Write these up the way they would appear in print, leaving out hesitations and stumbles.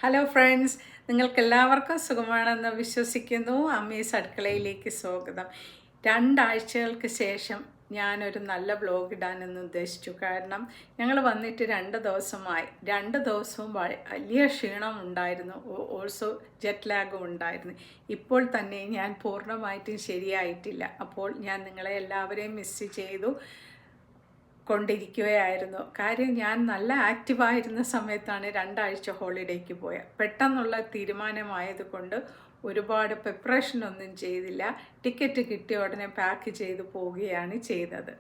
Hello friends, നിങ്ങൾക്കെല്ലാവർക്കും സുഖമാണെന്ന് വിശ്വസിക്കുന്നു. അമ്മീസ് അടുക്കളയിലേക്ക് സ്വാഗതം. 2 ആഴ്ചകൾക്ക് ശേഷം ഞാനൊരു നല്ല വ്ലോഗ് ഇടാനെന്ന് ഉദ്ദേശിച്ചു. കാരണം ഞങ്ങൾ വന്നിട്ട് 2 ദിവസമായി. 2 ദിവസവും വലിയ ക്ഷീണം ഉണ്ടായിരുന്നു. ഓൾസോ ജെറ്റ് ലാഗും ഉണ്ടായിരുന്നു. ഇപ്പോൾ തന്നെ ഞാൻ പൂർണ്ണമായിട്ടും ശരിയായിട്ടില്ല. അപ്പോൾ ഞാൻ നിങ്ങളെ എല്ലാവരെയും മിസ് ചെയ്തു കൊണ്ടിരിക്കുകയായിരുന്നു. കാര്യം ഞാൻ നല്ല ആക്റ്റീവായിരുന്ന സമയത്താണ് 2 ആഴ്ച ഹോളിഡേക്ക് പോയത്. പെട്ടെന്നുള്ള തീരുമാനമായതുകൊണ്ട് ഒരുപാട് പ്രിപ്പറേഷനൊന്നും ചെയ്തില്ല. ടിക്കറ്റ് കിട്ടിയ ഉടനെ പാക്ക് ചെയ്ത് പോവുകയാണ് ചെയ്തത്.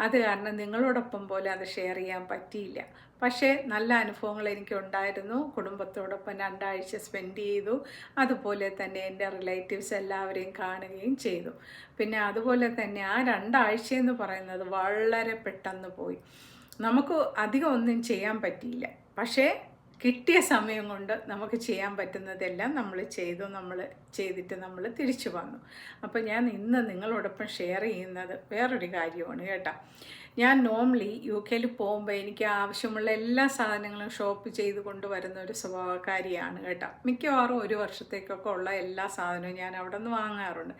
അത് കാരണം നിങ്ങളോടൊപ്പം പോലെ അത് ഷെയർ ചെയ്യാൻ പറ്റിയില്ല. പക്ഷേ നല്ല അനുഭവങ്ങൾ എനിക്കുണ്ടായിരുന്നു. കുടുംബത്തോടൊപ്പം 2 ആഴ്ച സ്പെൻഡ് ചെയ്തു. അതുപോലെ തന്നെ എൻ്റെ റിലേറ്റീവ്സ് എല്ലാവരെയും കാണുകയും ചെയ്തു. പിന്നെ അതുപോലെ തന്നെ ആ 2 ആഴ്ചയെന്ന് പറയുന്നത് വളരെ പെട്ടെന്ന് പോയി. നമുക്ക് അധികം ഒന്നും ചെയ്യാൻ പറ്റിയില്ല. പക്ഷേ കിട്ടിയ സമയം കൊണ്ട് നമുക്ക് ചെയ്യാൻ പറ്റുന്നതെല്ലാം നമ്മൾ ചെയ്തിട്ട് നമ്മൾ തിരിച്ചു വന്നു. അപ്പോൾ ഞാൻ ഇന്ന് നിങ്ങളോടൊപ്പം ഷെയർ ചെയ്യുന്നത് വേറൊരു കാര്യമാണ് കേട്ടോ. ഞാൻ നോർമലി UK പോകുമ്പോൾ എനിക്ക് ആവശ്യമുള്ള എല്ലാ സാധനങ്ങളും ഷോപ്പ് ചെയ്ത് കൊണ്ടുവരുന്ന ഒരു സ്വഭാവക്കാരിയാണ് കേട്ടോ. മിക്കവാറും 1 വർഷത്തേക്കൊക്കെ ഉള്ള എല്ലാ സാധനവും ഞാൻ അവിടെ നിന്ന് വാങ്ങാറുണ്ട്.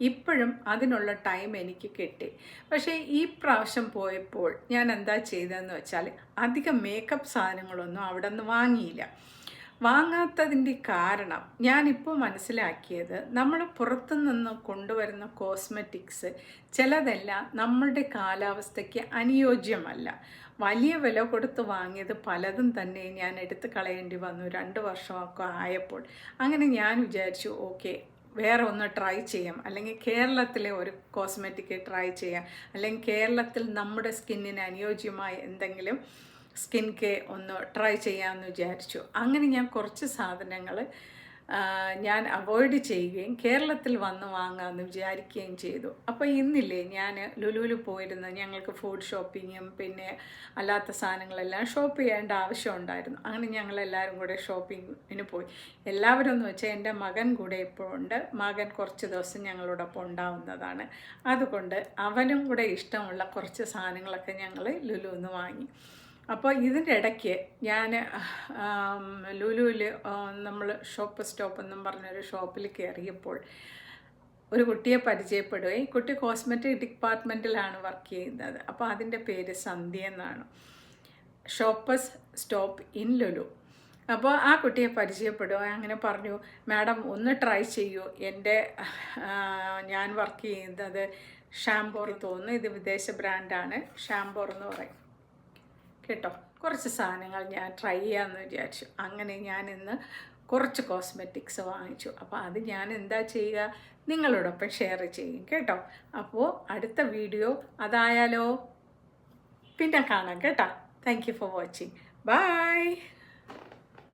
ഇപ്പോഴും അതിനുള്ള ടൈം എനിക്ക് കിട്ടി. പക്ഷേ ഈ പ്രാവശ്യം പോയപ്പോൾ ഞാൻ എന്താ ചെയ്തതെന്ന് വെച്ചാൽ അധികം മേക്കപ്പ് സാധനങ്ങളൊന്നും അവിടെ നിന്ന് വാങ്ങിയില്ല. വാങ്ങാത്തതിൻ്റെ കാരണം ഞാനിപ്പോൾ മനസ്സിലാക്കിയത്, നമ്മൾ പുറത്തുനിന്ന് കൊണ്ടുവരുന്ന കോസ്മെറ്റിക്സ് ചിലതെല്ലാം നമ്മളുടെ കാലാവസ്ഥയ്ക്ക് അനുയോജ്യമല്ല. വലിയ വില കൊടുത്ത് വാങ്ങിയത് പലതും തന്നെ ഞാൻ എടുത്ത് കളയേണ്ടി വന്നു 2 വർഷമൊക്കെ ആയപ്പോൾ. അങ്ങനെ ഞാൻ വിചാരിച്ചു, ഓക്കെ, വേറെ ഒന്ന് ട്രൈ ചെയ്യാം, അല്ലെങ്കിൽ കേരളത്തിലെ ഒരു കോസ്മെറ്റിക് ട്രൈ ചെയ്യാം, അല്ലെങ്കിൽ കേരളത്തിൽ നമ്മുടെ സ്കിന്നിന് അനുയോജ്യമായ എന്തെങ്കിലും സ്കിൻ കെയർ ഒന്ന് ട്രൈ ചെയ്യാമെന്ന് വിചാരിച്ചു. അങ്ങനെ ഞാൻ കുറച്ച് സാധനങ്ങൾ ഞാൻ അവോയ്ഡ് ചെയ്യുകയും കേരളത്തിൽ വന്ന് വാങ്ങാമെന്ന് വിചാരിക്കുകയും ചെയ്തു. അപ്പോൾ ഇന്നില്ലേ ഞാൻ ലുലുവിൽ പോയിരുന്നു. ഞങ്ങൾക്ക് ഫുഡ് ഷോപ്പിങ്ങും പിന്നെ അല്ലാത്ത സാധനങ്ങളെല്ലാം ഷോപ്പ് ചെയ്യേണ്ട ആവശ്യമുണ്ടായിരുന്നു. അങ്ങനെ ഞങ്ങളെല്ലാവരും കൂടെ ഷോപ്പിങ്ങിന് പോയി. എല്ലാവരും എന്ന് വെച്ചാൽ എൻ്റെ മകൻ കൂടെ ഇപ്പോൾ ഉണ്ട്. മകൻ കുറച്ച് ദിവസം ഞങ്ങളോടൊപ്പം ഉണ്ടാവുന്നതാണ്. അതുകൊണ്ട് അവനും കൂടെ ഇഷ്ടമുള്ള കുറച്ച് സാധനങ്ങളൊക്കെ ഞങ്ങൾ ലുലുവിൽ നിന്ന് വാങ്ങി. അപ്പോൾ ഇതിൻ്റെ ഇടയ്ക്ക് ഞാൻ ലുലുവിൽ നമ്മൾ സ്റ്റോപ്പ് എന്നും പറഞ്ഞൊരു ഷോപ്പിൽ കയറിയപ്പോൾ ഒരു കുട്ടിയെ പരിചയപ്പെടുകയും, കുട്ടി കോസ്മെറ്റിക് ഡിപ്പാർട്ട്മെൻറ്റിലാണ് വർക്ക് ചെയ്യുന്നത്. അപ്പോൾ അതിൻ്റെ പേര് സന്ധ്യ എന്നാണ്. ഷോപ്പസ് സ്റ്റോപ്പ് ഇൻ ലുലു. അപ്പോൾ ആ കുട്ടിയെ പരിചയപ്പെടുക, അങ്ങനെ പറഞ്ഞു, മാഡം ഒന്ന് ട്രൈ ചെയ്യൂ. ഞാൻ വർക്ക് ചെയ്യുന്നത് ഷാംപോർ തോന്നുന്നു, ഇത് വിദേശ ബ്രാൻഡാണ്, ഷാംപോർ എന്ന് പറയും കേട്ടോ. കുറച്ച് സാധനങ്ങൾ ഞാൻ ട്രൈ ചെയ്യാമെന്ന് വിചാരിച്ചു. അങ്ങനെ ഞാൻ ഇന്ന് കുറച്ച് കോസ്മെറ്റിക്സ് വാങ്ങിച്ചു. അപ്പോൾ അത് ഞാൻ എന്താ ചെയ്യുക, നിങ്ങളോടൊപ്പം ഷെയർ ചെയ്യും കേട്ടോ. അപ്പോൾ അടുത്ത വീഡിയോ അതായാലോ, പിന്നെ കാണാം കേട്ടോ. Thank you for watching. By.